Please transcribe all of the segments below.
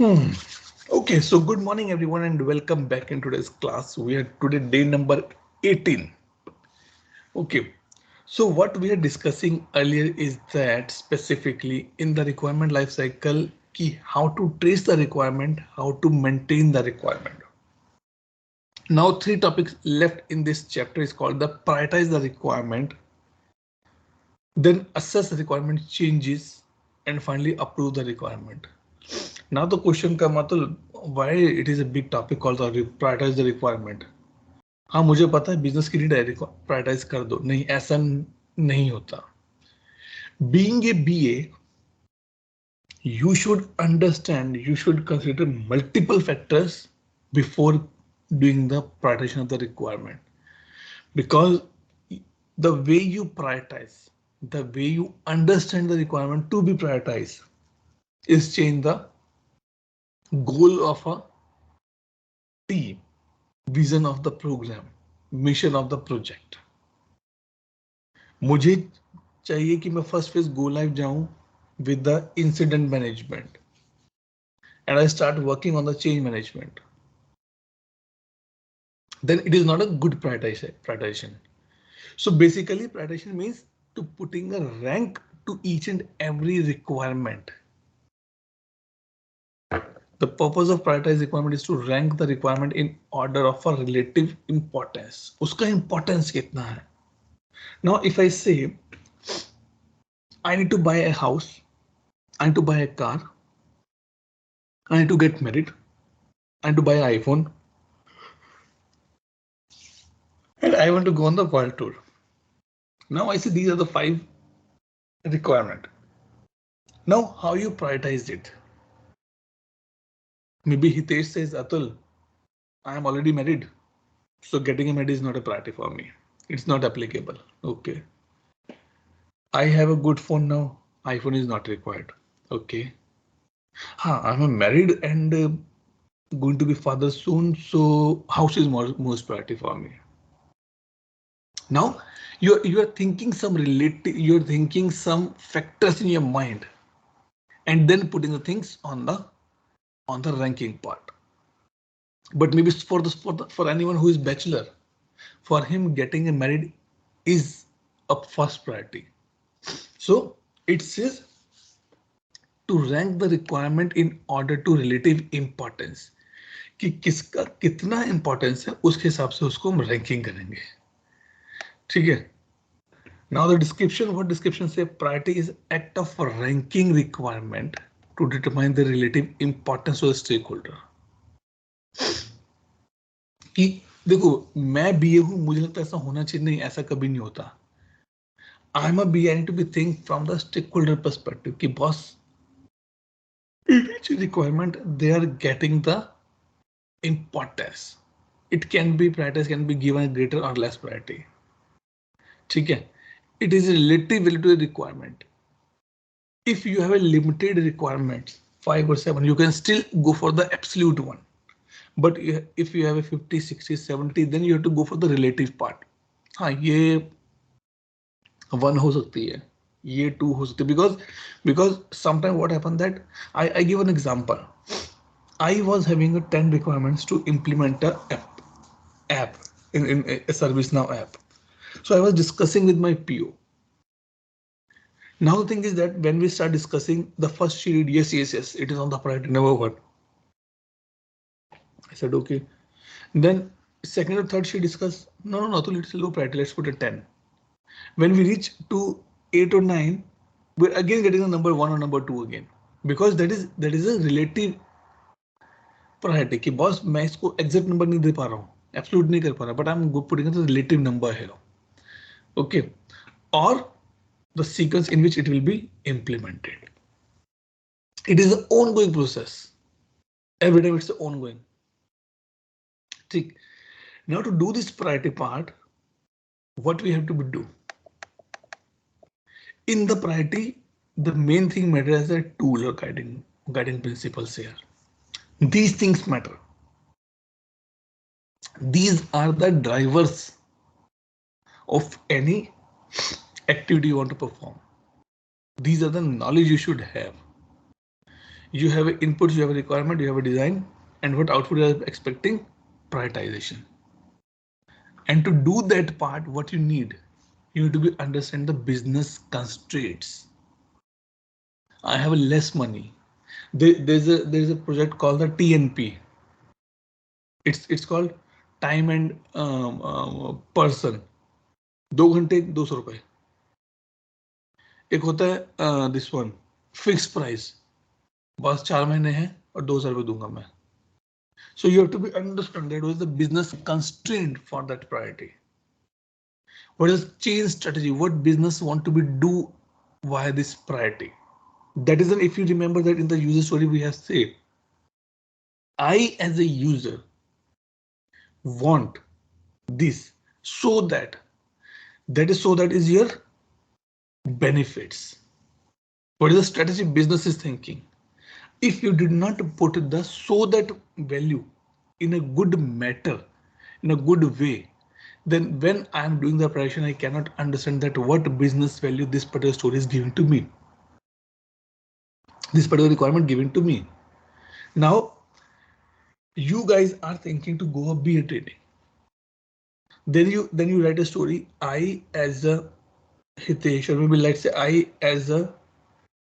Okay, so good morning everyone and welcome back in today's class. We are today day number 18. Okay, so what we are discussing earlier is that specifically in the requirement lifecycle, how to trace the requirement, how to maintain the requirement. Now three topics left in this chapter is called the prioritize the requirement, then assess the requirement changes, and finally approve the requirement. Now the question comes मतलब why it is a big topic called the prioritize the requirement. हाँ मुझे पता है business की need है prioritise कर दो, नहीं ऐसा नहीं होता. Being a BA, you should understand, you should consider multiple factors before doing the prioritization of the requirement, because the way you prioritize, the way you understand the requirement to be prioritized is change the goal of a team, vision of the program, mission of the project. मुझे चाहिए कि मैं first phase go live जाऊं with the incident management and I start working on the change management, then it is not a good prioritization. So basically prioritization means to putting a rank to each and every requirement. The purpose of prioritize requirement is to rank the requirement in order of a relative importance. उसका importance कितना है? Now if I say I need to buy a house, I need to buy a car, I need to get married, I need to buy an iPhone, and I want to go on the world tour. Now I see these are the 5 requirements. Now how you prioritize it? Maybe Hitesh says, Atul, I am already married, so getting a married is not a priority for me. It's not applicable. Okay. I have a good phone now. iPhone is not required. Okay. I'm married and going to be father soon, so house is most priority for me. Now you're thinking some relative, you're thinking some factors in your mind, and then putting the things on the ranking part. But maybe for anyone who is bachelor, for him getting married is a first priority. So it says to rank the requirement in order to relative importance, कि किसका कितना importance है उसके हिसाब से उसको हम ranking करेंगे. ठीक है. Now the description, what description say? Priority is act of ranking requirement to determine the relative importance of the stakeholder. कि देखो मैं बीए हूं, मुझे लगता है ऐसा होना चाहिए, नहीं ऐसा कभी नहीं होता. I'm a BA, I need to be think from the stakeholder perspective कि boss in each requirement they are getting the importance. It can be priorities can be given a greater or less priority. ठीक है. It is relative to a requirement. If you have a limited requirements, 5 or 7, you can still go for the absolute one. But if you have a 50, 60, 70, then you have to go for the relative part. हाँ ये 1 हो सकती है, ये 2 हो सकती है, because sometimes what happened that I give an example. I was having a 10 requirements to implement a app in a ServiceNow app. So I was discussing with my PO. Now the thing is that when we start discussing, the first she did yes, it is on the priority number 1. I said okay. Then second or third she discussed, no, it's a low priority, let's put a 10. When we reach to 8 or 9, we're again getting the number 1 or number 2 again, because that is a relative priority कि boss मैं इसको exact number नहीं दे पा रहा हूँ, absolute नहीं कर पा रहा, but I am putting it relative number है. ओके. और the sequence in which it will be implemented. It is an ongoing process. Every time it's ongoing. ठीक. Now to do this priority part, what we have to do? In the priority, the main thing matters as a tool or guiding principles here. These things matter. These are the drivers of any activity you want to perform. These are the knowledge you should have. You have inputs, you have a requirement, you have a design, and what output you are expecting? Prioritization. And to do that part, what you need to be understand the business constraints. I have less money. There's a project called the TNP. It's called time and person. 2 घंटे 200 रुपए. एक होता है this one fix price, बस 4 महीने हैं और 2,000 रुपए दूंगा मैं. So you have to be understand that was the business constraint for that priority. What is change strategy? What business want to be do via this priority? That is, if you remember that in the user story we have said, I as a user want this so that is your benefits. What is the strategy business is thinking? If you did not put the so that value in a good matter, in a good way, then when I am doing the operation, I cannot understand that what business value this particular story is giving to me. This particular requirement given to me. Now, you guys are thinking to go a BA training. Then you write a story. I as a Hitesh, or maybe let's say I as a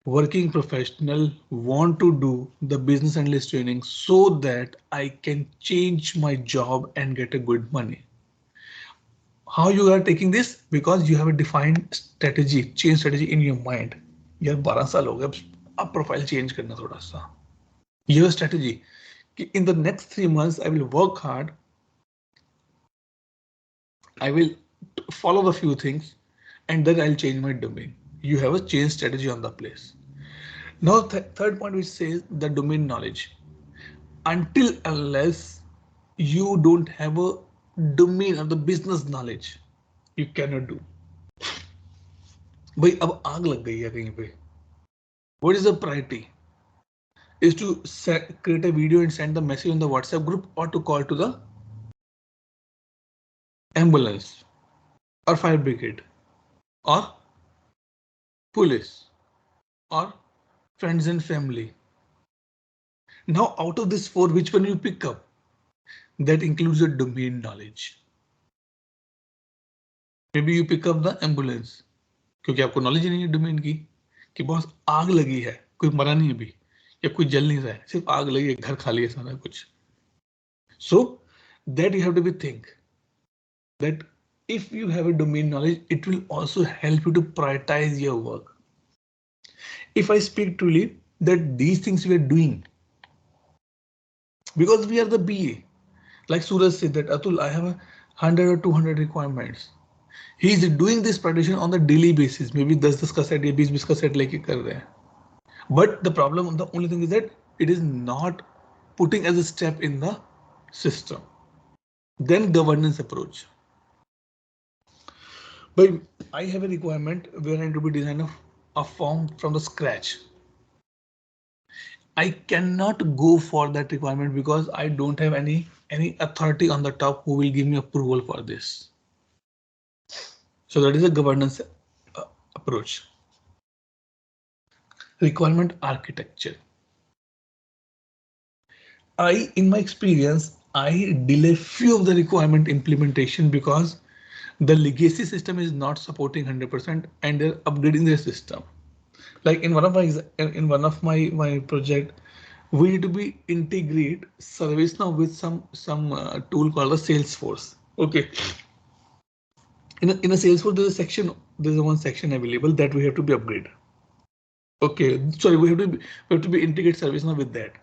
working professional want to do the business analyst training so that I can change my job and get a good money. How you are taking this? Because you have a defined strategy, change strategy in your mind. यार 12 साल हो गए, अब profile change करना थोड़ा सा. You have a strategy. In the next 3 months, I will work hard. I will follow the few things, and then I'll change my domain. You have a change strategy on the place. Now, third point which says the domain knowledge. Until unless you don't have a domain or the business knowledge, you cannot do. भाई अब आग लग गई है कहीं पे. What is the priority? Is to create a video and send the message on the WhatsApp group, or to call to the ambulance or fire brigade or police or friends and family. Now, out of this 4, which one you pick up? That includes the domain knowledge. Maybe you pick up the ambulance क्योंकि आपको knowledge ही नहीं है domain की कि boss आग लगी है, कोई मरा नहीं अभी या कोई जल नहीं रहा है, सिर्फ आग लगी है, घर खाली है सारा कुछ. So that you have to be think that if you have a domain knowledge, it will also help you to prioritize your work. If I speak truly that these things we are doing because we are the BA, like Suraj said that Atul, I have 100 or 200 requirements. He is doing this prioritization on the daily basis. Maybe 10 का set या 20 का set लेके कर रहे हैं. But the problem, the only thing is that it is not putting as a step in the system. Then governance approach. But I have a requirement where I need to be design a form from the scratch. I cannot go for that requirement because I don't have any authority on the top who will give me approval for this. So that is a governance approach. Requirement architecture. In my experience, I delay few of the requirement implementation because the legacy system is not supporting 100% and they're upgrading their system. Like in one of my project, we need to be integrate ServiceNow with some tool called the Salesforce. Okay. In a Salesforce, there's one section available that we have to be upgrade. Okay, sorry, we have to be integrate ServiceNow with that.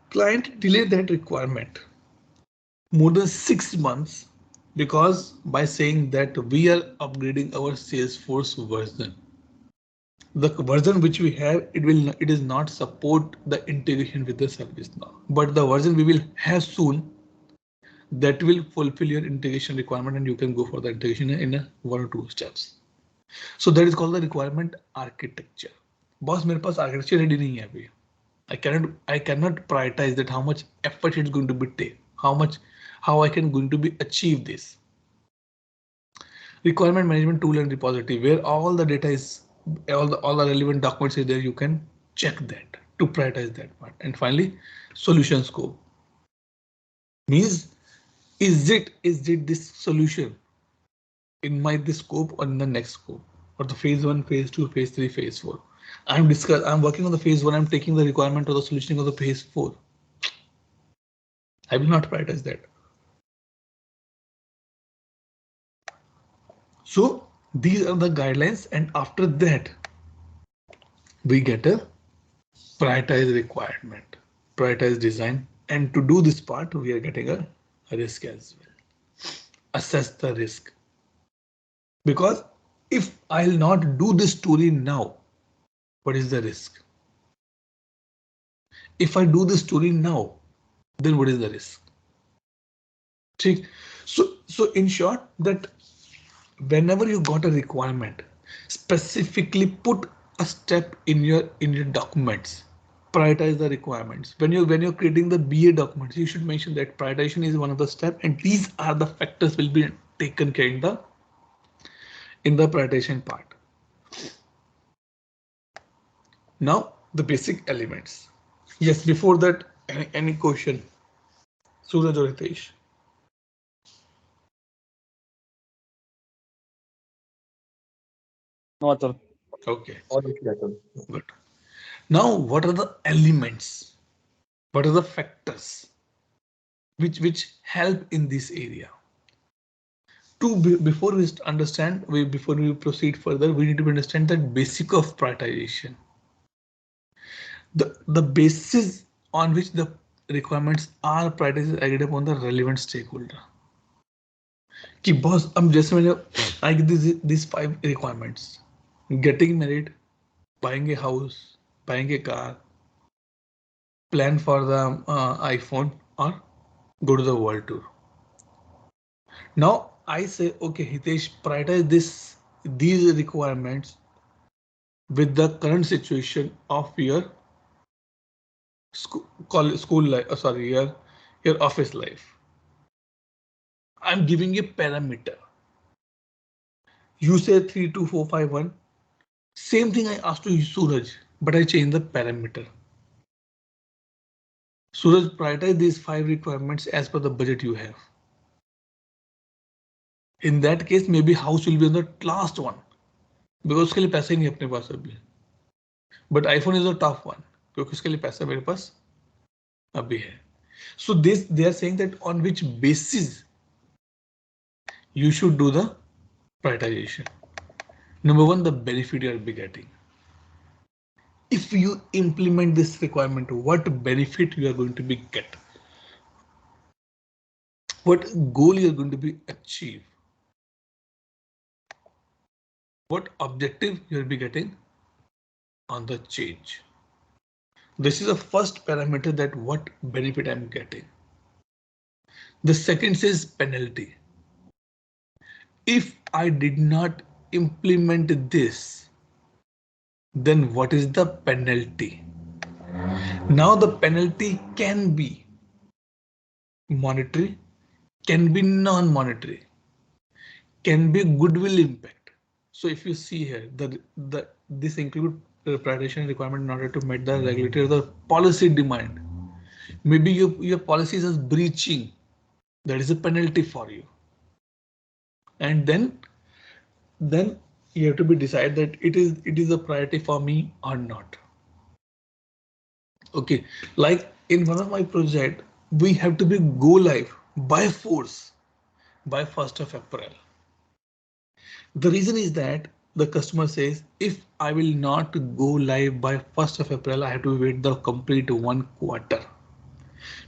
Client delayed that requirement more than 6 months because by saying that we are upgrading our Salesforce version. The version which we have, it is not support the integration with the ServiceNow, but the version we will have soon that will fulfill your integration requirement and you can go for the integration in 1 or 2 steps. So that is called the requirement architecture. Boss, मेरे पास architecture ready नहीं है अभी. I cannot prioritize that how much effort it's going to be take, how I can going to be achieve this. Requirement management tool and repository where all the data is, all the relevant documents is there. You can check that to prioritize that part. And finally, solution scope means is it this solution in my this scope or in the next scope or the phase 1, phase 2, phase 3, phase 4. I'm working on the phase 1. I'm taking the requirement or the solutioning of the phase 4. I will not prioritize that. So these are the guidelines, and after that we get a prioritize requirement, prioritize design, and to do this part we are getting a risk as well. Assess the risk, because if I'll not do this story now, what is the risk? If I do this story now, then what is the risk? ठीक. So in short, that whenever you got a requirement, specifically put a step in your documents. Prioritize the requirements. When you're creating the BA documents, you should mention that prioritization is one of the steps, and these are the factors will be taken care in the prioritization part. Now the basic elements. Yes, before that, any question? Suraj or Hitesh? No, sir. Okay, All is clear, sir. good. Now, what are the elements? What are the factors which help in this area? Before we understand, before we proceed further, we need to understand that basic of prioritization. The basis on which the requirements are prioritized is agreed upon the relevant stakeholder. कि boss, हम जैसे मैंने I get these 5 requirements: getting married, buying a house, buying a car, plan for the iPhone, or go to the world tour. Now I say, okay, Hitesh, prioritize these requirements with the current situation of your school life. Sorry, your office life. I'm giving a parameter. You say 3, 2, 4, 5, 1. Same thing I asked to Suraj, but I changed the parameter. Suraj, prioritize these 5 requirements as per the budget you have. In that case, maybe house will be on the last one because उसके लिए पैसे नहीं अपने पास अभी. But iPhone is a tough one क्योंकि उसके लिए पैसा मेरे पास अभी है. So this they are saying that on which basis you should do the prioritization. Number one, the benefit you will be getting. If you implement this requirement, what benefit you are going to be get? What goal you are going to be achieve? What objective you will be getting on the change? This is the first parameter, that what benefit I'm getting. The second says penalty. If I did not implement this, then what is the penalty? Now the penalty can be monetary, can be non-monetary, can be goodwill impact. So if you see here, this include the prioritization requirement in order to meet the regulatory or the policy demand. Maybe your policies is breaching. That is a penalty for you. And then you have to be decide that it is a priority for me or not. Okay, like in one of my project, we have to be go live by force by 1st of April. The reason is that the customer says, if I will not go live by 1st of April, I have to wait the complete 1 quarter,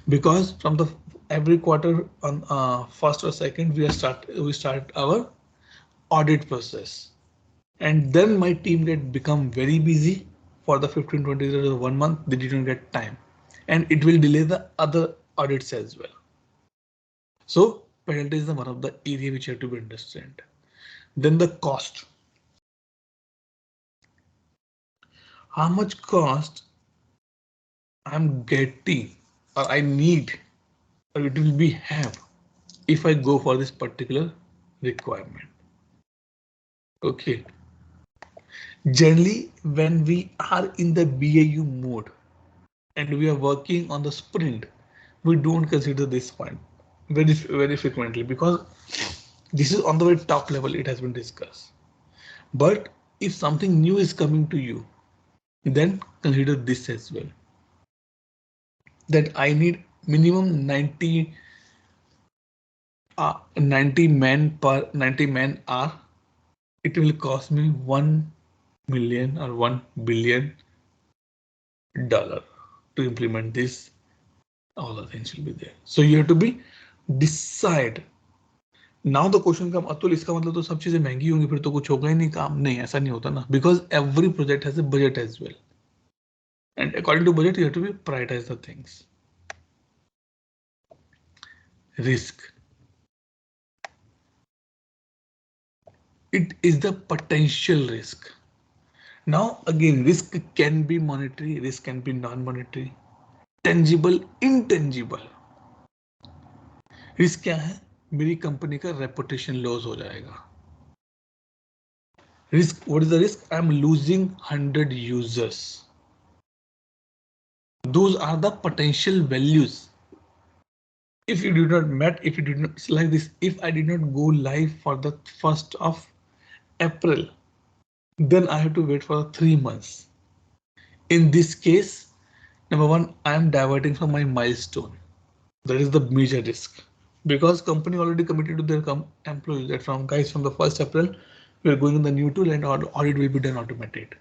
because from the every quarter on 1st or 2nd we start our audit process, and then my team get become very busy for the 15-20 days or 1 month. They didn't get time, and it will delay the other audits as well. So penalty is the one of the area which you have to be understand. Then the cost. How much cost I'm getting or I need or it will be have if I go for this particular requirement. Okay. Generally, when we are in the BAU mode and we are working on the sprint, we don't consider this point very frequently because this is on the very top level, it has been discussed. But if something new is coming to you, then consider this as well. That I need minimum 90 men per 90 man hour. It will cost me 1 million or $1 billion to implement this. All the things will be there. So you have to be decide. Now the question comes, Atul इसका मतलब तो सब चीजें महंगी होंगी फिर तो कुछ होगा ही नहीं काम. नहीं, ऐसा नहीं होता ना, because every project has a budget as well, and according to budget you have to be prioritize the things. Risk, it is the potential risk. Now again, risk can be monetary, risk can be non-monetary, tangible, intangible. Risk क्या है? मेरी company का reputation loss हो जाएगा. Risk, what is the risk? I'm losing 100 users. Those are the potential values. If you did not met, if you did not, it's like this, if I did not go live for the 1st of April, then I have to wait for 3 months. In this case, number one, I am diverting from my milestone. That is the major risk, because company already committed to their employees that from guys from the 1st April, we are going in the new tool and audit will be done automated.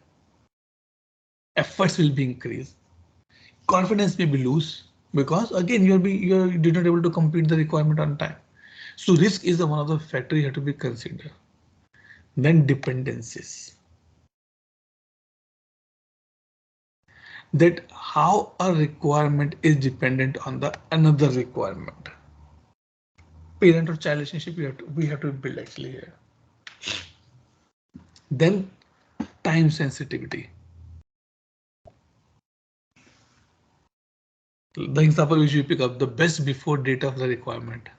Efforts will be increased. Confidence may be loose because again you did not able to complete the requirement on time. So risk is the one of the factor you have to be considered. Then dependencies. That how a requirement is dependent on the another requirement. Parent or child relationship we have to build actually here. Then time sensitivity. The example which we pick up, the best before date of the requirement.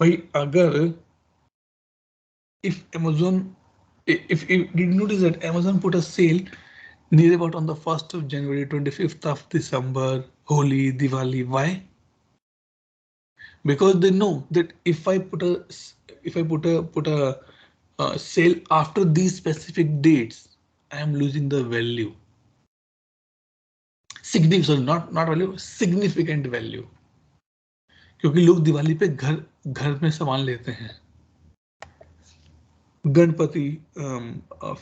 भाई अगर if Amazon, if you notice that Amazon put a sale near about on the 1st of January, 25th of December, Holi, Diwali. Why? Because they know that if I put a sale after these specific dates, I am losing the value. Significant, not value, significant value. क्योंकि लोग दिवाली पे घर में सामान लेते हैं. Ganpati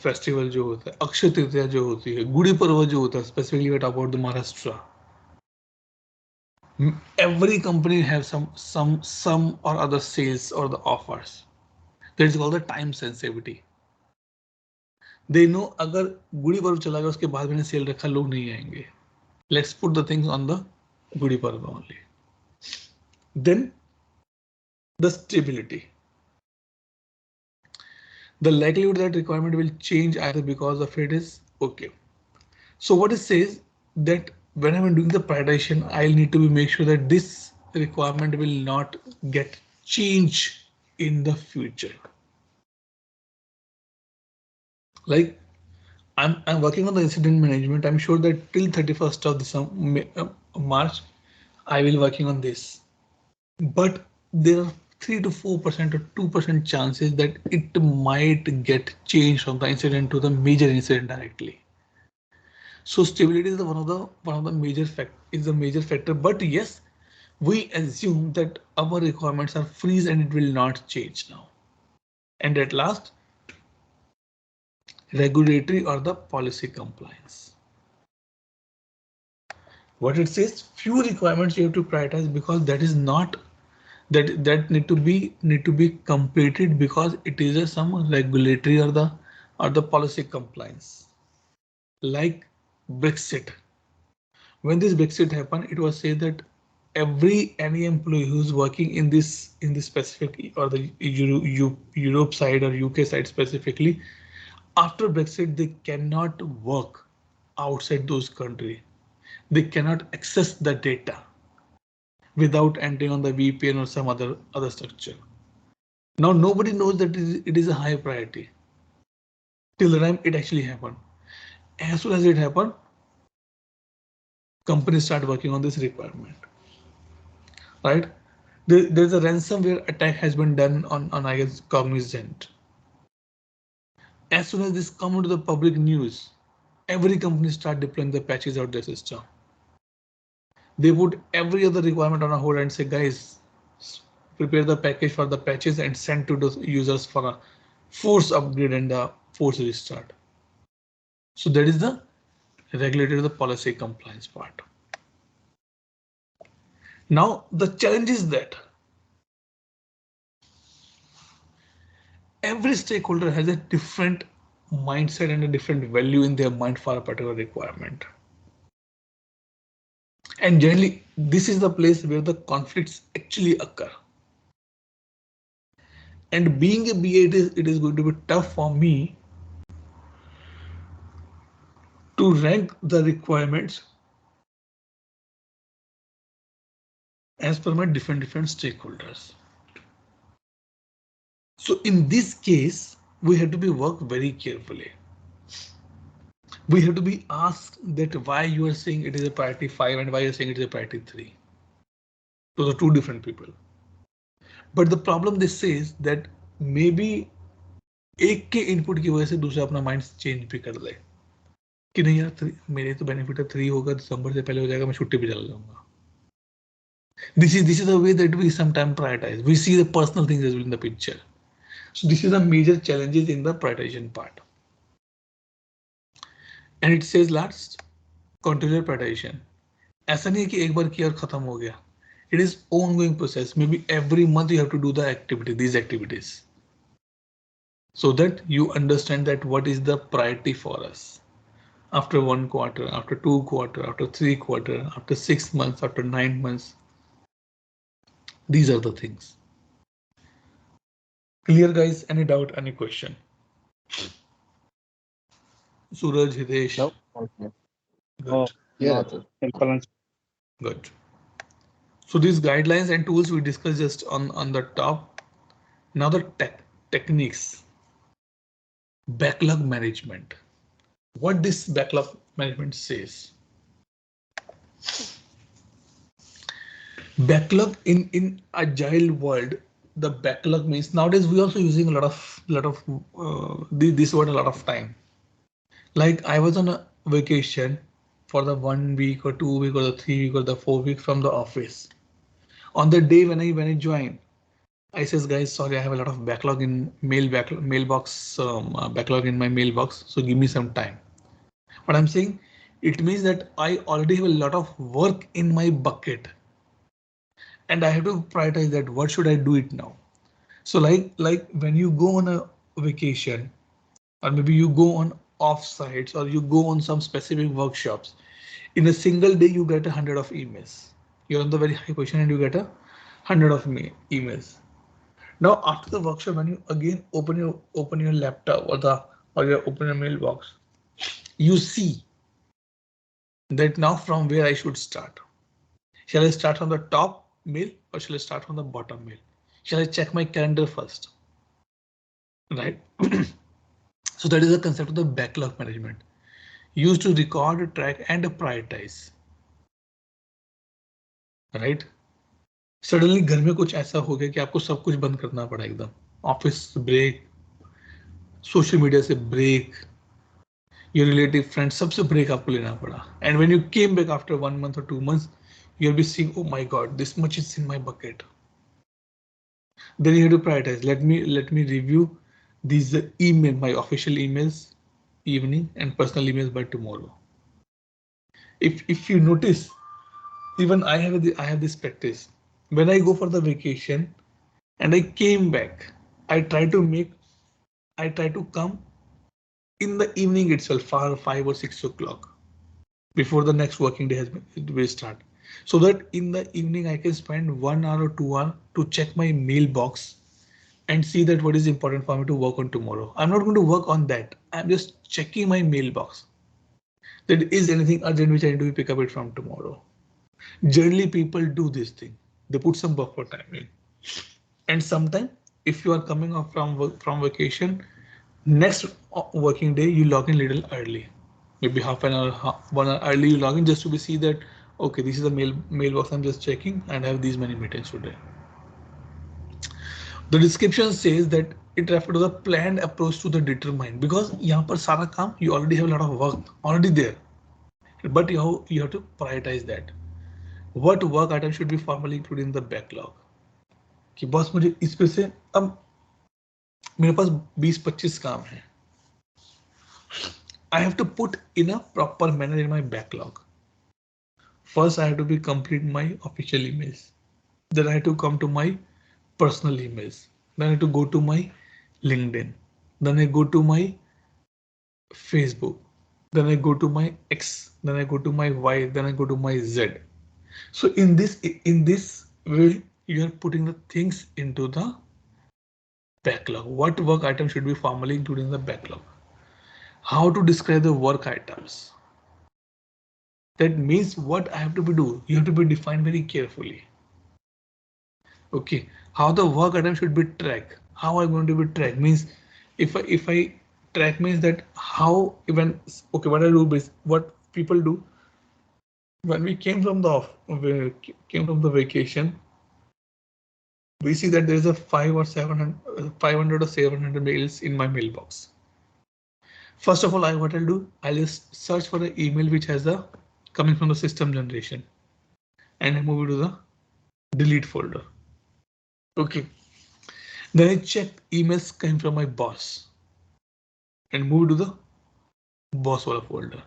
festival जो होता है, अक्षय तृतीया जो होती है, गुड़ी पर्व जो होता है, specifically we talk about the Maharashtra. Every company have some or other sales or the offers. That is called the time sensitivity. They know अगर गुड़ी पर्व चला गया उसके बाद मैंने सेल रखा, लोग नहीं आएंगे. Let's put the things on the Gudi पर्व only. Then the stability. The likelihood that requirement will change either because of it is okay. So what it says that when I'm doing the prioritization, I'll need to make sure that this requirement will not get changed in the future. Like I'm working on the incident management. I'm sure that till 31st of December, March, I will working on this. But there are 3 to 4% or 2% chances that it might get changed from the incident to the major incident directly. So stability is one of the major factor. But yes, we assume that our requirements are freeze and it will not change now. And at last, regulatory or the policy compliance. What it says, few requirements you have to prioritize because that is not that need to be completed because it is some regulatory or the policy compliance. Like Brexit. When this Brexit happened, it was said that any employee who's working in this specific or the Europe side or UK side specifically, after Brexit they cannot work outside those countries. They cannot access the data without entering on the VPN or some other structure. Now nobody knows that it is a high priority till the time it actually happened. As soon as it happened, companies start working on this requirement, right? There's a ransomware attack has been done on I guess Cognizant. As soon as this come into the public news, every company start deploying the patches out their system. They put every other requirement on a hold and say, guys, prepare the package for the patches and send to those users for a force upgrade and a force restart. So that is the regulated the policy compliance part. Now the challenge is that every stakeholder has a different mindset and a different value in their mind for a particular requirement. And generally, this is the place where the conflicts actually occur. And being a BA, it is going to be tough for me to rank the requirements as per my different stakeholders. So in this case, we have to be work very carefully. We have to be asked that why you are saying it is a priority 5 and why you're saying it is a priority 3. Those are two different people. But the problem this says that maybe एक के input की वजह से दूसरा अपना mind change भी कर दे कि नहीं यार मेरे तो बेनिफिट 3 होगा, दिसंबर से पहले हो जाएगा, मैं छुट्टी पे चला जाऊंगा. This is the way that we sometimes prioritize. We see the personal things as well in the picture. So this is the major challenges in the prioritization part. And it says last continuous prioritization. ऐसा नहीं है कि एक बार किया और खत्म हो गया. It is ongoing process. Maybe every month you have to do the activity, these activities, so that you understand that what is the priority for us. After 1 quarter, after 2 quarter, after 3 quarter, after 6 months, after 9 months. These are the things. Clear, guys? Any doubt? Any question? Suraj, Hitesh. No. Okay. Good. Oh, yeah. Good. So these guidelines and tools we discussed just on the top. Now the techniques. Backlog management. What this backlog management says. Backlog in agile world, the backlog means nowadays we also using a lot of this word a lot of time. Like I was on a vacation for the 1 week or 2 week or the 3 week or the 4 week from the office. On the day when I joined, I says, guys, sorry, I have a lot of backlog in mailbox backlog in my mailbox. So give me some time. What I'm saying, it means that I already have a lot of work in my bucket, and I have to prioritize that. What should I do it now? So like when you go on a vacation, or maybe you go on off sites, or you go on some specific workshops, in a single day you get 100 of emails. You're on the very high position and you get 100 of emails. Now after the workshop, when you again open your laptop or you open your mailbox, you see that now from where I should start. Shall I start from the top mail or shall I start from the bottom mail? Shall I check my calendar first? Right. So that is the concept of the backlog management, used to record, track, and prioritize. Right. Suddenly घर में कुछ ऐसा हो गया कि आपको सब कुछ बंद करना पड़ा एकदम. ऑफिस ब्रेक, सोशल मीडिया से ब्रेक, your relative friends, सबसे ब्रेक आपको लेना पड़ा. And when you came back after 1 month or 2 months, you'll be seeing, oh my god, this much is in my bucket. Then you have to prioritize. Let me review these email, my official emails, evening, and personal emails by tomorrow. If you notice, even I have this practice. When I go for the vacation and I came back, I try to come in the evening itself, 5 or 6 o'clock, before the next working day will start, so that in the evening I can spend 1 hour or 2 hours to check my mailbox and see that what is important for me to work on tomorrow. I'm not going to work on that. I'm just checking my mailbox. That is anything urgent which I need to pick up it from tomorrow. Generally, people do this thing. They put some buffer time in, and sometimes if you are coming off from vacation, next working day you log in little early, maybe half an hour, 1 hour early you log in just to be see that okay, this is the mailbox I'm just checking and I have these many meetings today. The description says that it refers to the planned approach to the determined, because यहाँ पर सारा काम you already have a lot of work already there, but you have to prioritize that. What work item should be formally included in the backlog? कि boss मुझे इस पे से अब मेरे पास 20-25 काम है. I have to put in a proper manner in my backlog. First, I have to be complete my official emails. Then I have to come to my personal emails. Then I have to go to my LinkedIn. Then I go to my Facebook. Then I go to my X. Then I go to my Y. Then I go to my Z. So in this way, you are putting the things into the backlog. What work item should be formally included in the backlog? How to describe the work items? That means what I have to be do. You have to be defined very carefully. Okay, how the work item should be tracked? How I'm going to be tracked means if I track means that how even okay what I do is what people do when we came from the came from the vacation. We see that there is a 500 or 700 mails in my mailbox. First of all, what I'll do, I'll just search for the email which has the coming from the system generation, and I move it to the delete folder. Okay. Then I check emails coming from my boss and move to the boss folder.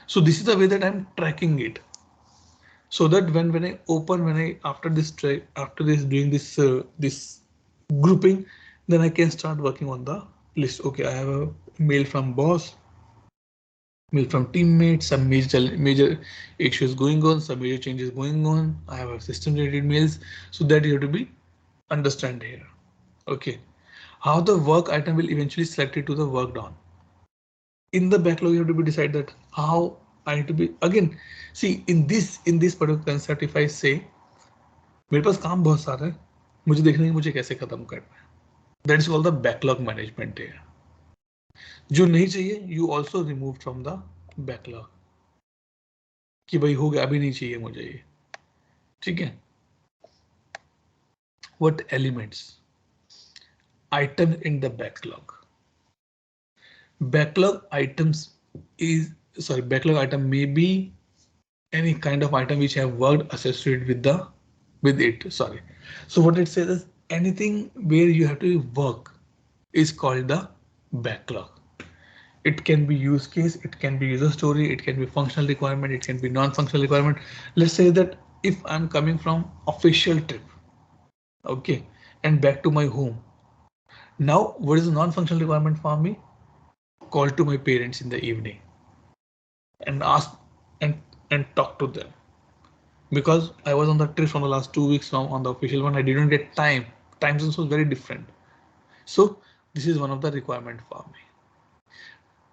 So this is the way that I'm tracking it. So that when I open when I after this doing this grouping, then I can start working on the list. Okay, I have a mail from boss, mail from teammates, some major issues going on, some major changes going on. I have a system related mails, so that you have to be understand here. Okay, how the work item will eventually select it to the work done. In the backlog, you have to be decide that how I need to be again. See in this particular concept, if I say मेरे पास काम बहुत सारा है, मुझे देखना है मुझे कैसे खत्म करना है. That is called the backlog management है. जो नहीं चाहिए you also remove from the backlog कि भाई हो गया अभी नहीं चाहिए मुझे ये. ठीक है. What elements items in the backlog? Backlog items is backlog item may be any kind of item which have worked associated with it. Sorry. So what it says is anything where you have to work is called the backlog. It can be use case, it can be user story, it can be functional requirement, it can be non-functional requirement. Let's say that if I'm coming from official trip, okay, and back to my home. Now, what is the non-functional requirement for me? Call to my parents in the evening and ask and talk to them, because I was on the trip from the last 2 weeks now on the official one. I didn't get time. Time zones was very different. So this is one of the requirement for me.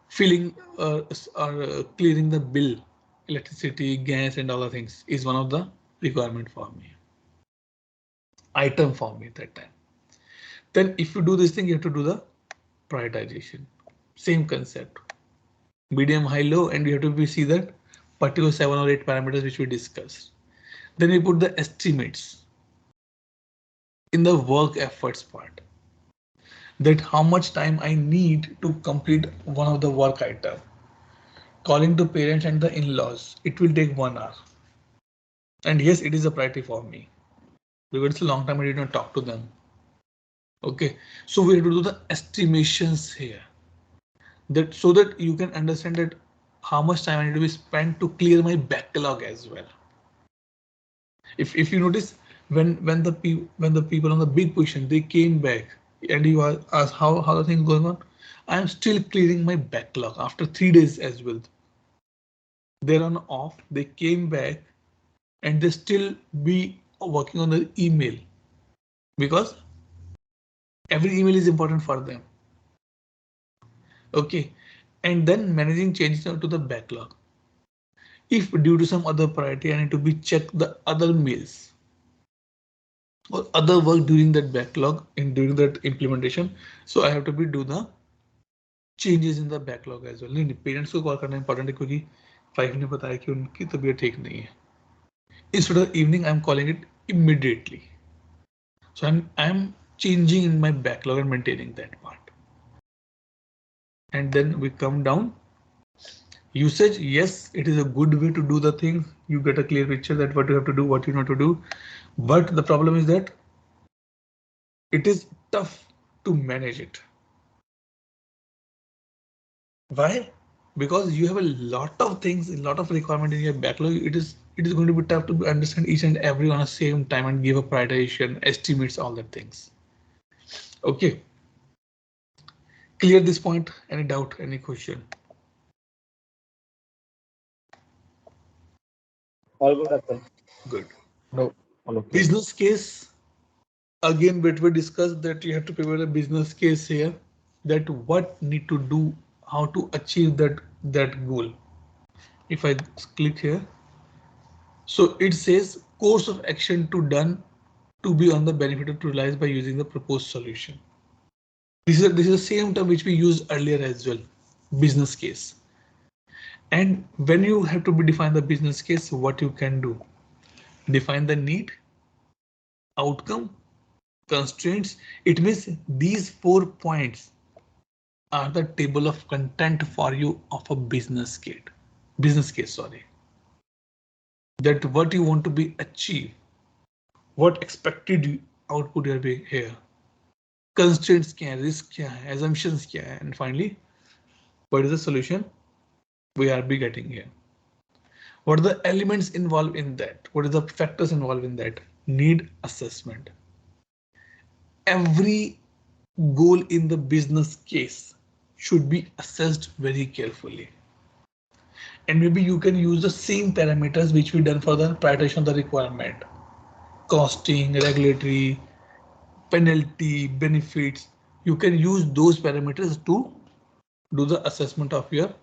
Filling or clearing the bill, electricity, gas, and all the things is one of the requirement for me. Item for me at that time. Then if you do this thing, you have to do the prioritization. Same concept. Medium, high, low, and you have to be see that particular 7 or 8 parameters which we discussed. Then we put the estimates in the work efforts part, that how much time I need to complete one of the work item. Calling to parents and the in-laws, it will take 1 hour. And yes, it is a priority for me because it's a long time I did not talk to them. Okay, so we have to do the estimations here, that so that you can understand that how much time I need to be spent to clear my backlog as well. If you notice when the people on the big position they came back and you ask how the things going on, I am still clearing my backlog after 3 days as well. They're on off, they came back and they still be working on the email because every email is important for them. Okay, and then managing changes to the backlog. If due to some other priority I need to be check the other mails, or other work during that backlog and during that implementation. So I have to be do the changes in the backlog as well. नहीं parents को call करना important है क्योंकि 5 ने बताया कि उनकी तबीयत ठीक नहीं है. Instead of evening, I'm calling it immediately. So I'm changing in my backlog and maintaining that part. And then we come down. Usage, yes, it is a good way to do the thing. You get a clear picture that what you have to do, what you know to do. But the problem is that it is tough to manage it. Why? Because you have a lot of things, a lot of requirement in your backlog. It is going to be tough to understand each and every on the same time and give a prioritization, estimates, all that things. Okay. Clear this point? Any doubt? Any question? All good, Atul. Good. No, all okay. Business case. Again, but we discussed that you have to prepare a business case here. That what need to do, how to achieve that goal. If I click here, so it says course of action to done to be on the benefit to realize by using the proposed solution. This is the same term which we used earlier as well. Business case. And when you have to be define the business case, what you can do, define the need, outcome, constraints. It means these 4 points are the table of content for you of a business case. Sorry. That what you want to be achieve, what expected output you are being here, constraints kya hai, risk kya hai, assumptions kya hai, and finally, what is the solution we are be getting here. What are the elements involved in that? What are the factors involved in that? Need assessment. Every goal in the business case should be assessed very carefully. And maybe you can use the same parameters which we done for the prioritization of the requirement. Costing, regulatory, penalty, benefits. You can use those parameters to do the assessment of your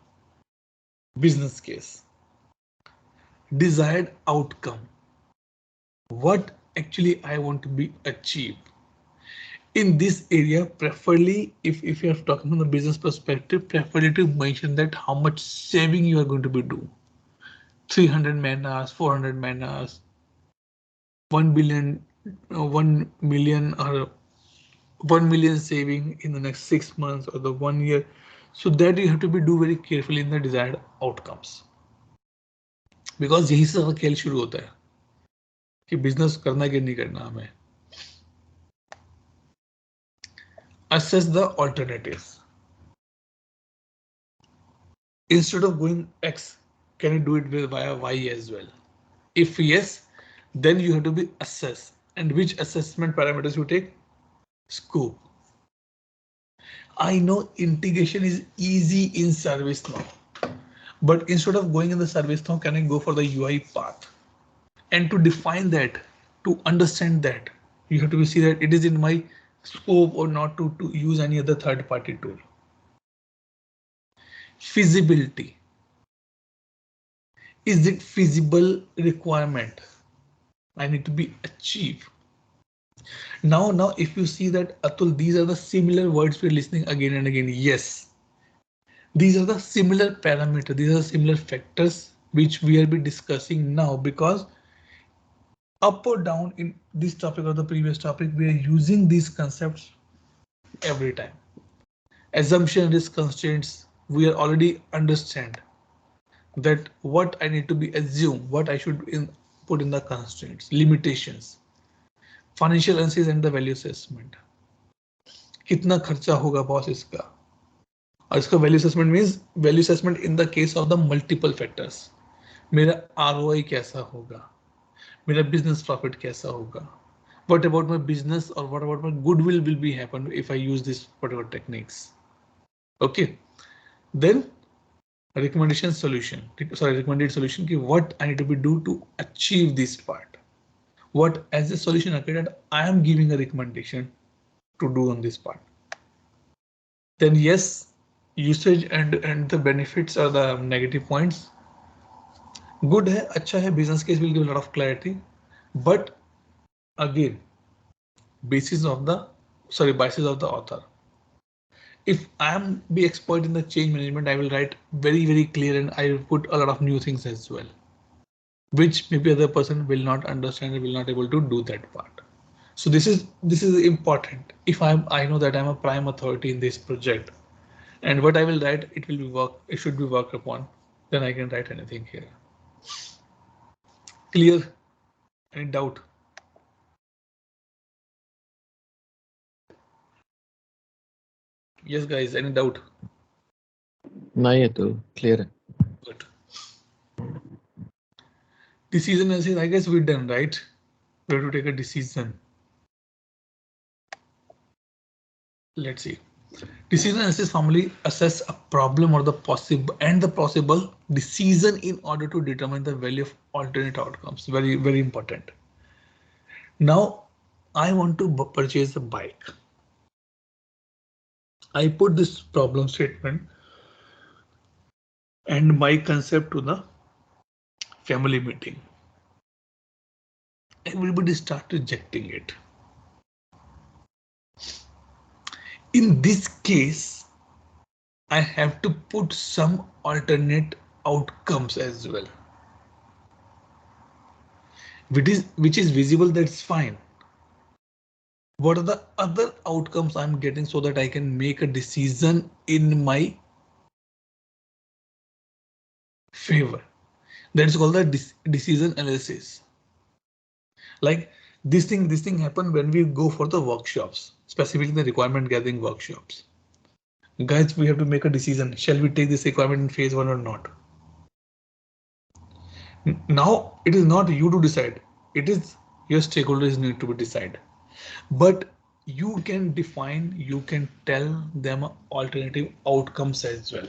business case. Desired outcome. What actually I want to be achieved. In this area, preferably if you're talking from the business perspective, preferably to mention that how much saving you are going to be doing. 300 man hours, 400 man hours, 1 billion, 1 million or 1 million saving in the next 6 months or the 1 year. So that you have to be do very carefully in the desired outcomes. Because यही से खेल शुरू होता है कि business करना कि नहीं करना हमें. Assess the alternatives. Instead of going X, can you do it with via Y as well? If yes, then you have to be assess. And which assessment parameters you take? Scope. I know integration is easy in ServiceNow, but instead of going in the ServiceNow, can I go for the UI path? And to define that, to understand that, you have to see that it is in my scope or not to use any other third-party tool. Feasibility. Is it feasible requirement? I need to be achieved. Now, if you see that, Atul, these are the similar words we're listening again and again. Yes, these are the similar parameters. These are similar factors which we will be discussing now, because up or down in this topic or the previous topic, we are using these concepts every time. Assumption, risk, constraints, we are already understand that what I need to be assume, what I should put in the constraints, limitations, financial analysis and the value assessment. कितना खर्चा होगा boss इसका, और इसका value assessment means value assessment in the case of the multiple factors. मेरा ROI कैसा होगा, मेरा बिजनेस प्रॉफिट कैसा होगा, what about my business or what about my goodwill will be happen if I use this particular techniques. Okay, then recommended solution ki what I need to be do to achieve this part. What as a solution architect I am giving a recommendation to do on this part. Then yes, usage and the benefits are the negative points. Good hai, acha hai, business case will give a lot of clarity, but again biases of the author. If I am be expert in the change management, I will write very clear and I will put a lot of new things as well, which maybe other person will not understand and will not able to do that part. So this is important. If I know that I'm a prime authority in this project and what I will write, it should be worked upon, then I can write anything here. Clear? Any doubt? Yes, guys, any doubt? नहीं है तो clear है. Good. Decision analysis, I guess we're done, right? We have to take a decision. Let's see. Decision analysis formally assess a problem or the possible decision in order to determine the value of alternate outcomes. Very important. Now, I want to purchase a bike. I put this problem statement and my concept to the family meeting. Everybody start rejecting it. In this case, I have to put some alternate outcomes as well. Which is visible, that's fine. What are the other outcomes I'm getting so that I can make a decision in my favor? That's called the decision analysis. Like this thing happen when we go for the workshops, specifically the requirement gathering workshops. Guys, we have to make a decision. Shall we take this requirement in phase 1 or not? Now it is not you to decide. It is your stakeholders need to decide. But you can tell them alternative outcomes as well,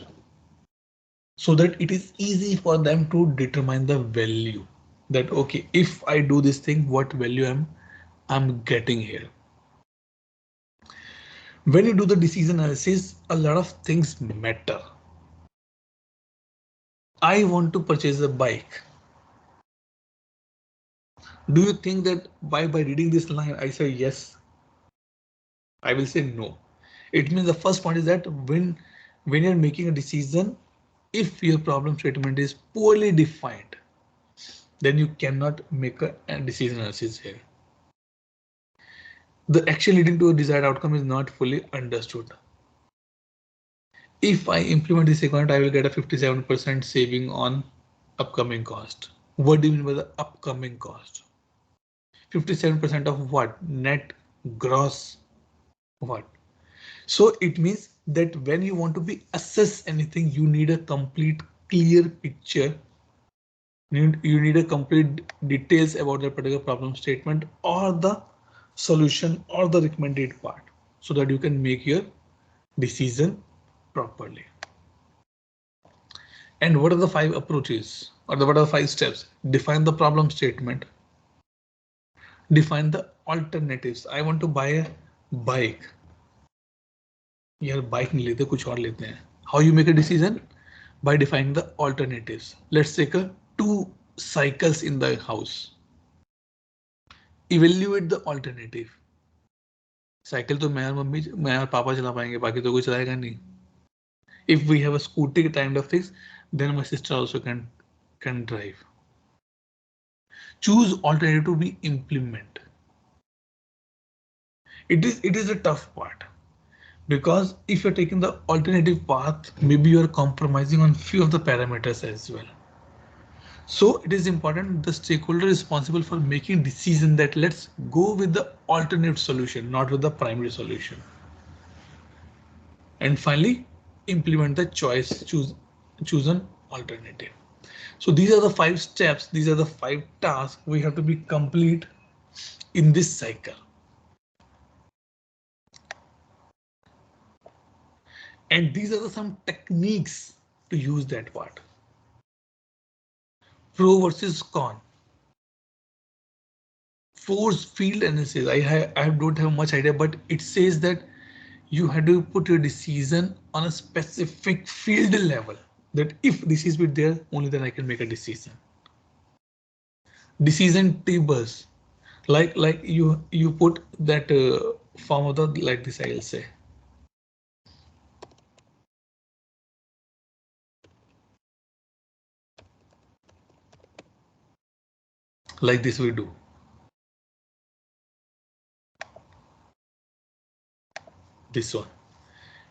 so that it is easy for them to determine the value. That okay, if I do this thing, what value I'm getting here. When you do the decision analysis, a lot of things matter. I want to purchase a bike. Do you think that by reading this line, I say yes? I will say no. It means the first point is that when you're making a decision, if your problem statement is poorly defined, then you cannot make a decision analysis here. The action leading to a desired outcome is not fully understood. If I implement this requirement, I will get a 57% saving on upcoming cost. What do you mean by the upcoming cost? 57% of what? Net, gross, what? So it means that when you want to be assess anything, you need a complete clear picture. You need a complete details about the particular problem statement or the solution or the recommended part, so that you can make your decision properly. And what are the 5 approaches, or what are the 5 steps? Define the problem statement. Define the alternatives. I want to buy a bike. यार bike नहीं लेते, कुछ और लेते हैं. How you make a decision? By defining the alternatives. Let's take a 2 cycles in the house. Evaluate the alternative. Cycle तो मैं और पापा चला पाएंगे, बाकी तो कोई चलाएगा नहीं. If we have a scooty kind of things, then my sister also can drive. Choose alternative to be implement. It is a tough part, because if you're taking the alternative path, maybe you're compromising on few of the parameters as well. So it is important the stakeholder responsible for making decision that let's go with the alternate solution, not with the primary solution. And finally, implement the choice, choose an alternative. So these are the 5 steps. These are the 5 tasks we have to be complete in this cycle. And these are some techniques to use that part. Pro versus con. Force field analysis. I don't have much idea, but it says that you have to put your decision on a specific field level. That if this is with there, only then I can make a decision. Decision tables. Like you put that formula like this, I'll say. Like this we do. This one.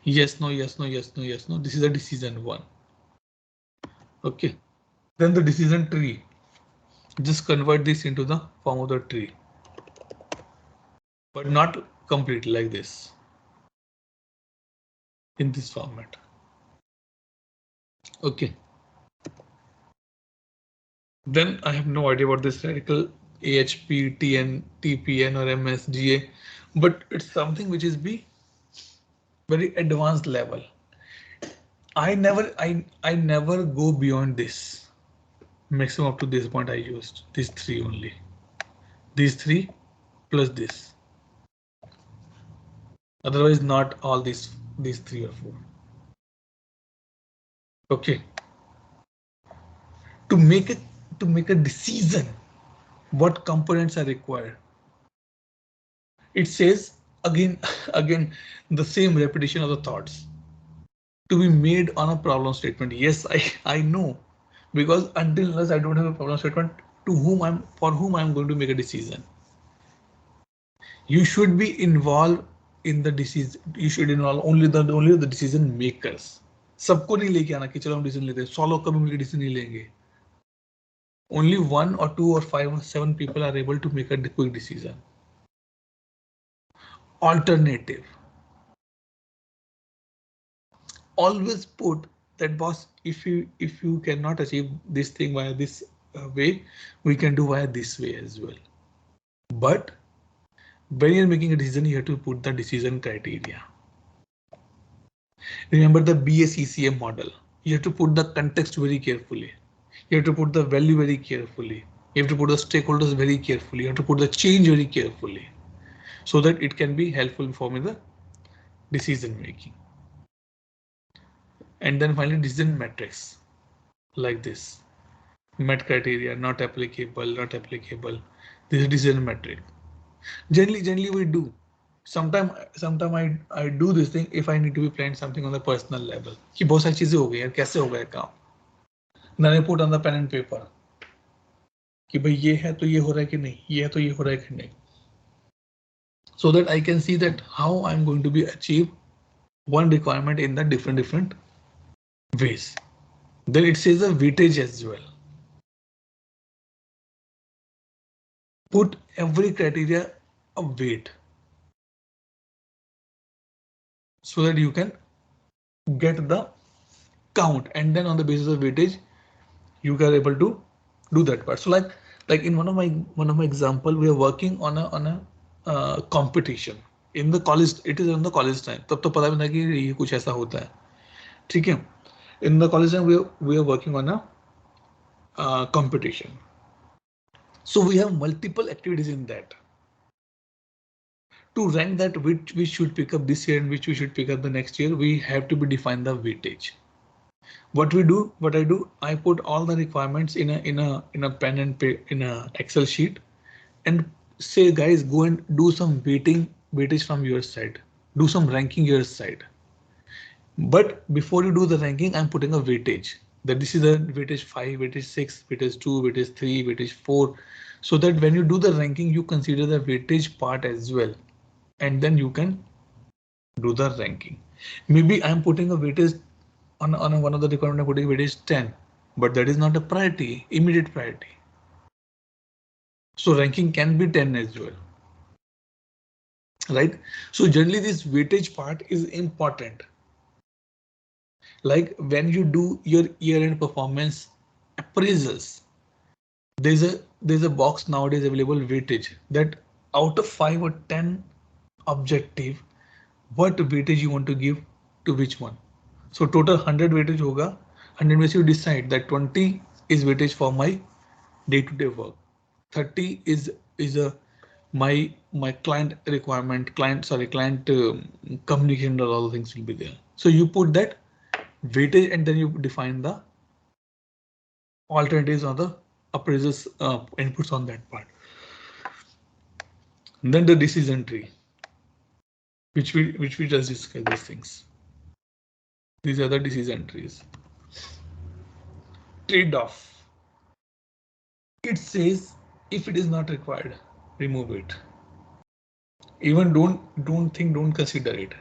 Yes, no, yes, no, yes, no, yes, no. This is a decision one. Okay. Then the decision tree. Just convert this into the form of the tree, but not complete like this in this format. Okay. Then I have no idea about this radical AHP, TN, TPN or MSGA, but it's something which is be very advanced level. I never go beyond this. Maximum up to this point I used these three only. These three plus this. Otherwise not all these three or four. Okay. To make it to make a decision, what components are required? It says again again the same repetition of the thoughts to be made on a problem statement. Yes, I know, because until unless I don't have a problem statement to whom I'm for whom I'm going to make a decision. You should be involved in the decision. You should involve only the decision makers. सबको नहीं लेके आना कि चलो हम decision लेते हैं, 100 लोग कभी मिलकर डिसीजन नहीं लेंगे. Only one or two or five or seven people are able to make a quick decision. Alternative. Always put that, boss, if you cannot achieve this thing via this way, we can do via this way as well. But when you're making a decision, you have to put the decision criteria. Remember the BACCM model. You have to put the context very carefully. You have to put the value very carefully. You have to put the stakeholders very carefully. You have to put the change very carefully, so that it can be helpful for me the decision making. And then finally decision metrics like this. Met criteria, not applicable, not applicable. This is decision metric. Generally we do. Sometime I do this thing if I need to be planned something on the personal level. कि बहुत सारी चीजें हो गई यार, कैसे हो गया काम. Then I put on the pen and paper कि भाई ये है तो ये हो रहा है कि नहीं, ये है तो ये हो रहा है कि नहीं. So that I can see that how I'm going to be achieve one requirement in the different ways. Then it says a weightage as well. Put every criteria a weight so that you can get the count, and then on the basis of weightage you are able to do that part. So like in one of my example, we are working on a competition in the college. It is on the college time. तब तो पता भी नहीं कि ये कुछ ऐसा होता है. ठीक है. In the college time we are working on a competition. So we have multiple activities in that. To rank that which we should pick up this year and which we should pick up the next year, we have to be define the weightage. What I do, I put all the requirements in a pen and paper in a Excel sheet, and say, guys, go and do some weightage from your side, do some ranking your side. But before you do the ranking, I'm putting a weightage, that this is a weightage 5, weightage 6, weightage 2, weightage 3, weightage 4, so that when you do the ranking, you consider the weightage part as well, and then you can do the ranking. Maybe I'm putting a weightage on one of the requirement, I'm putting weightage 10, but that is not a priority, immediate priority. So ranking can be 10 as well, right? So generally this weightage part is important. Like when you do your year-end performance appraisals, there's a box nowadays available, weightage, that out of 5 or 10 objective, what weightage you want to give to which one. So total 100 weightage hoga. 100 में से you decide that 20 is weightage for my day-to-day work. 30 is a my client requirement, client communication, or all the things will be there. So you put that weightage and then you define the alternatives or the appraisals inputs on that part. Then the decision tree, which we just discussed these things. These are the decision trees. Trade-off. It says if it is not required, remove it. Even don't consider it.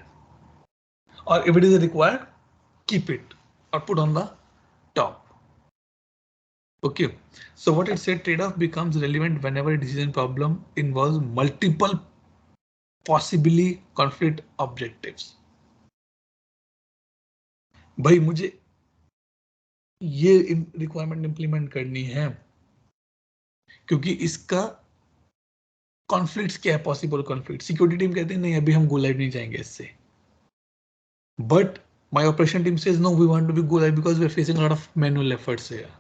Or if it is required, keep it or put on the top. Okay. So what it said, trade-off becomes relevant whenever a decision problem involves multiple possibly conflict objectives. भाई मुझे ये requirement implement करनी है क्योंकि इसका conflicts क्या है, possible conflict. Security team कहते हैं नहीं अभी हम गो लाइव नहीं जाएंगे इससे, but my operation team says no we want to be go live because we are facing lot of manual efforts here.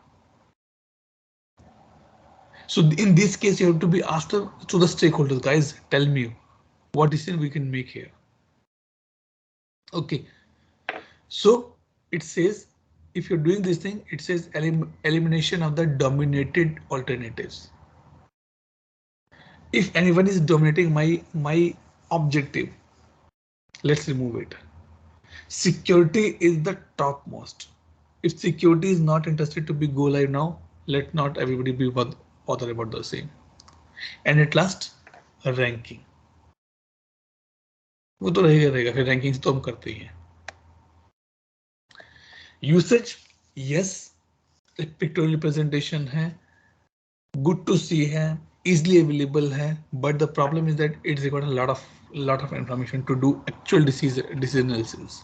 So in this case, you have to be asked to the stakeholders, guys, tell me what decision we can make here. Okay, so it says if you're doing this thing, it says elimination of the dominated alternatives. If anyone is dominating my objective, let's remove it. Security is the topmost. If security is not interested to be go live now, let not everybody be bothered about the same. And at last, ranking. वो तो रहेगा फिर, rankings तो हम करते ही हैं। Usage, yes, pictorial presentation है, good to सी है, easily available है, but the problem is that it requires a lot of information to do actual decision analysis.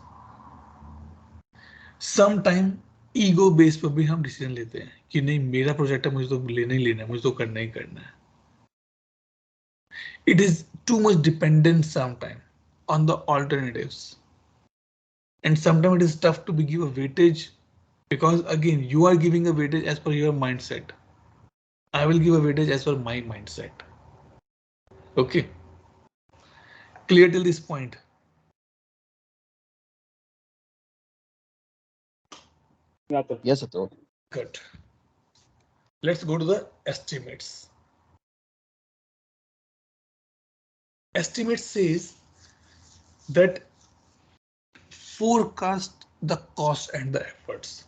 Sometime ego base पर भी हम डिसीजन लेते हैं कि नहीं मेरा प्रोजेक्ट है, मुझे तो लेना ही लेना है, मुझे तो करना ही करना है. It is too much dependent sometime on the alternatives, and sometimes it is tough to give a weightage because again you are giving a weightage as per your mindset. I will give a weightage as per my mindset. Okay, clear till this point? Yes, Atul. Good. Let's go to the estimates. Estimate says that forecast the cost and the efforts.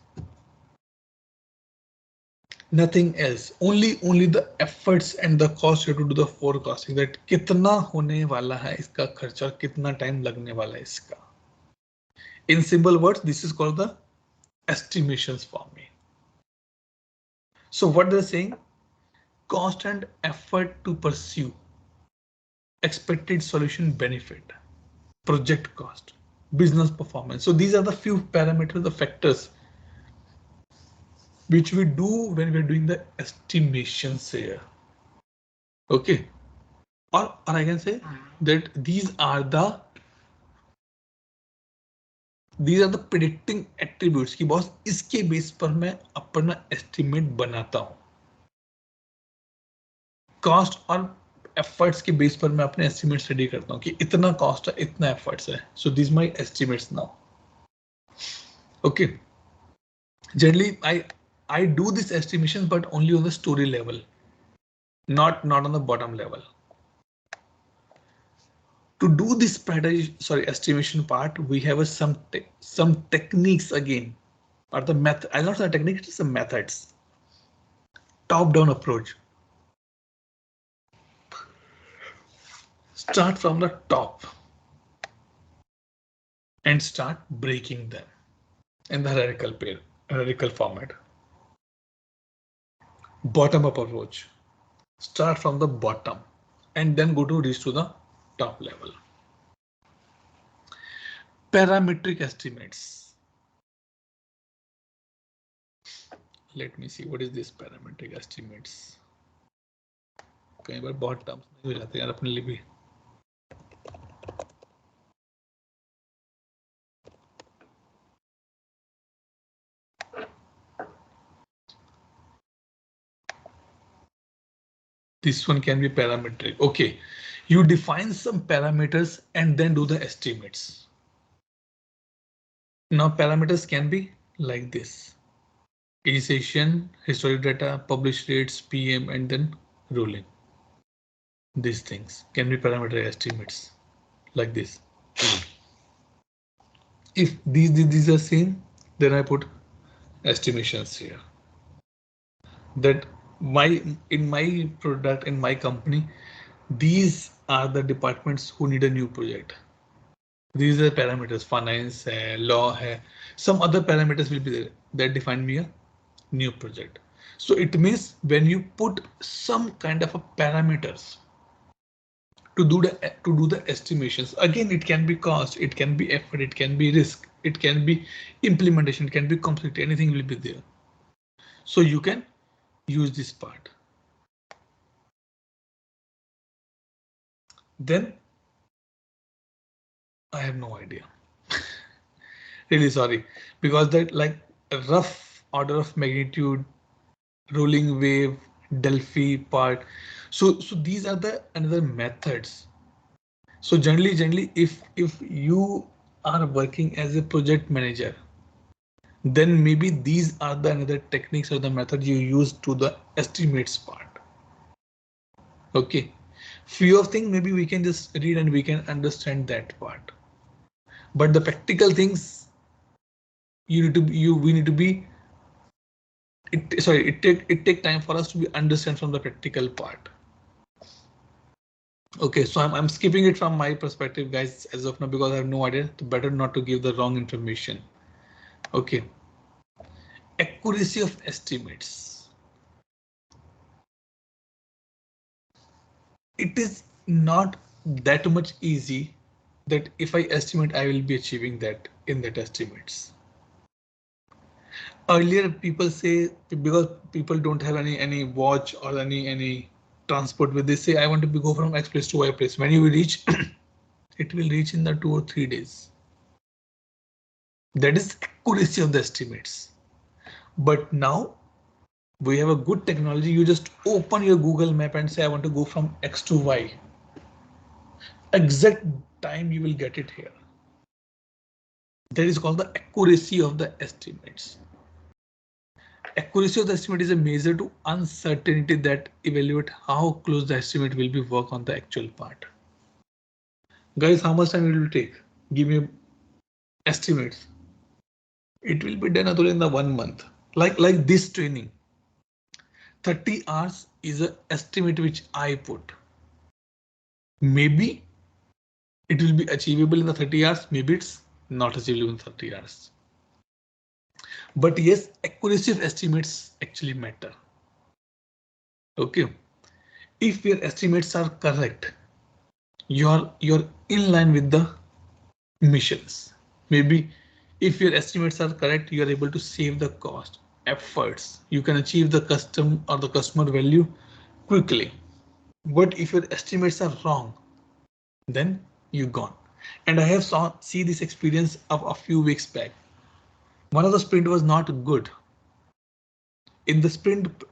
Nothing else. Only the efforts and the cost you have to do the forecasting. That कितना होने वाला है इसका खर्चा, कितना time लगने वाला है इसका. In simple words, this is called the estimations for me. So what they're saying, cost and effort to pursue expected solution benefit, project cost, business performance. So these are the few parameters, the factors which we do when we're doing the estimations here. Okay, or I can say that these are the predicting attributes कि boss इसके base पर मैं अपना estimate बनाता हूं. Cost और efforts के base पर मैं अपने एस्टिमेट स्टडी करता हूं कि इतना कॉस्ट है, इतना एफर्ट्स है. So this my estimates now. Okay, generally I do this estimation but only on the story level, not on the bottom level. To do this estimation part, we have some techniques again, or the method. I'll not say techniques, it's the methods. Top-down approach. Start from the top and start breaking them in the hierarchical format. Bottom-up approach. Start from the bottom and then reach to the top level. Parametric estimates. Let me see, what is this parametric estimates? कई बार बहुत terms नहीं हो जाते यार अपने लिए भी. This one can be parametric. Okay, you define some parameters and then do the estimates. Now parameters can be like this: initiation, historic data, publish rates, PM, and then ruling. These things can be parameter estimates like this. If these are same, then I put estimations here. That in my product, in my company, these are the departments who need a new project. These are parameters, finance, law, some other parameters will be there that define me a new project. So it means when you put some kind of a parameters to do the estimations, again it can be cost, it can be effort, it can be risk, it can be implementation, it can be complexity, anything will be there. So you can use this part. Then I have no idea. Really sorry, because that like a rough order of magnitude, rolling wave, Delphi part. So these are the another methods. So generally, if you are working as a project manager, then maybe these are the another techniques or the method you use to the estimates part. Okay, few of things maybe we can just read and we can understand that part, but the practical things we need to be it take time for us to be understand from the practical part. Okay, so I'm skipping it from my perspective, guys, as of now, because I have no idea. Better not to give the wrong information. Okay, accuracy of estimates. It is not that much easy that if I estimate, I will be achieving that in that estimates. Earlier, people say because people don't have any watch or any transport with, they say I want to go from X place to Y place. When you reach, it will reach in the 2 or 3 days. That is accuracy of the estimates. But now we have a good technology. You just open your Google map and say I want to go from X to Y. Exact time you will get it here. That is called the accuracy of the estimates. Accuracy of the estimate is a measure to uncertainty that evaluate how close the estimate will be work on the actual part. Guys, how much time it will take? Give me estimates. It will be done in the 1 month. Like this training. 30 hours is an estimate which I put. Maybe it will be achievable in the 30 hours. Maybe it's not achievable in 30 hours. But yes, accuracy of estimates actually matter. Okay. If your estimates are correct, you're in line with the missions. Maybe if your estimates are correct, you are able to save the cost, efforts. You can achieve the custom or the customer value quickly. But if your estimates are wrong, then you're gone. And I have see this experience of a few weeks back. One of the sprint was not good. In the sprint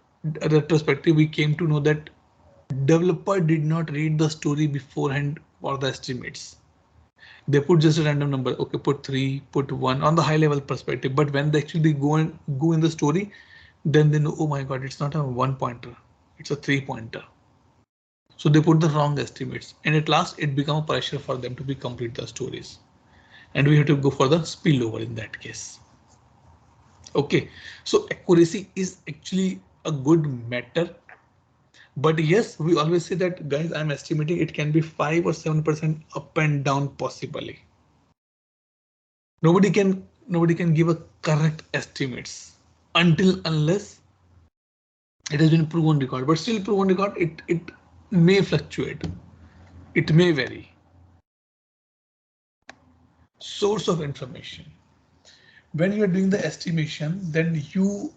retrospective, we came to know that developer did not read the story beforehand for the estimates. They put just a random number. Okay, put 3, put 1 on the high level perspective. But when they actually go in the story, then they know, oh my God, it's not a 1-pointer, it's a 3-pointer. So they put the wrong estimates, and at last it became a pressure for them to be complete the stories. And we have to go for the spillover in that case. Okay, so accuracy is actually a good matter. But yes, we always say that, guys, I'm estimating it can be 5 or 7% up and down possibly. Nobody can give a correct estimates until unless it has been proven record. But still proven record, it may fluctuate. It may vary. Source of information. When you are doing the estimation, then you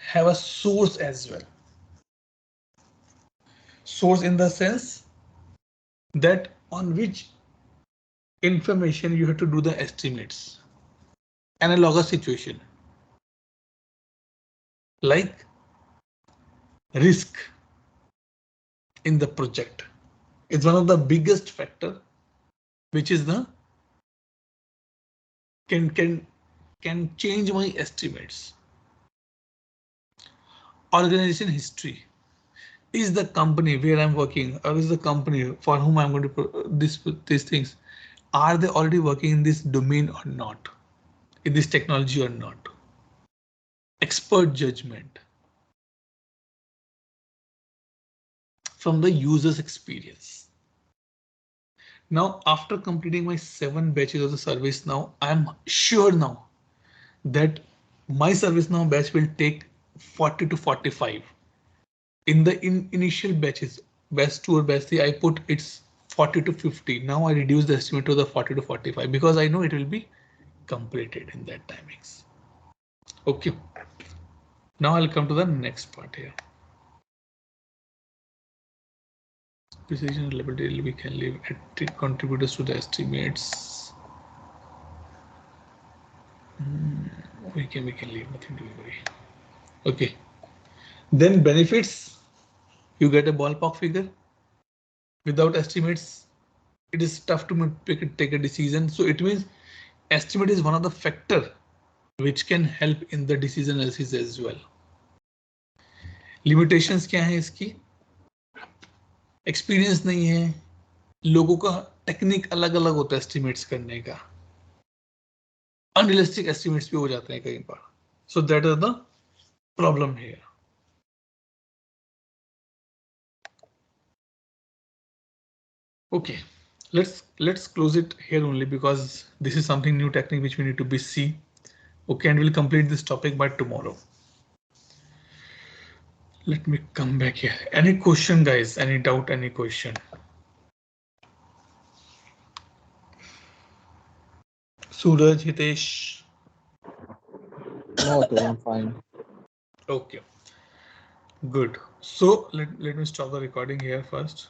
have a source as well. Source in the sense that on which information you have to do the estimates. Analogous situation like risk in the project is one of the biggest factor, which is the can change my estimates. Organization history. is the company where I'm working, or is the company for whom I'm going to put these things, are they already working in this domain or not, in this technology or not? Expert judgment from the user's experience. Now, after completing my 7 batches of the service now, I'm sure now that my service now batch will take 40 to 45. In the initial batches, batch 2 or batch 3, I put it's 40 to 50. Now I reduce the estimate to the 40 to 45 because I know it will be completed in that timings. Okay. Now I'll come to the next part here. Precision reliability, we can leave contributors to the estimates. We can leave nothing to worry. Okay. Then benefits, you get a ballpark figure. Without estimates, it is tough to take a decision. So it means estimate is one of the factor which can help in the decision analysis as well. Limitations क्या है इसकी? Experience नहीं है, लोगों का technique अलग अलग होता है एस्टिमेट्स करने का, अनरियलिस्टिक एस्टिमेट्स भी हो जाते हैं कई बार. So that is the problem here. Okay, let's close it here only because this is something new technique which we need to be see. Okay, and we'll complete this topic by tomorrow. Let me come back here. Any question, guys? Any doubt? Any question? Suraj, Hitesh. No, I'm fine. Okay, good. So let me stop the recording here first.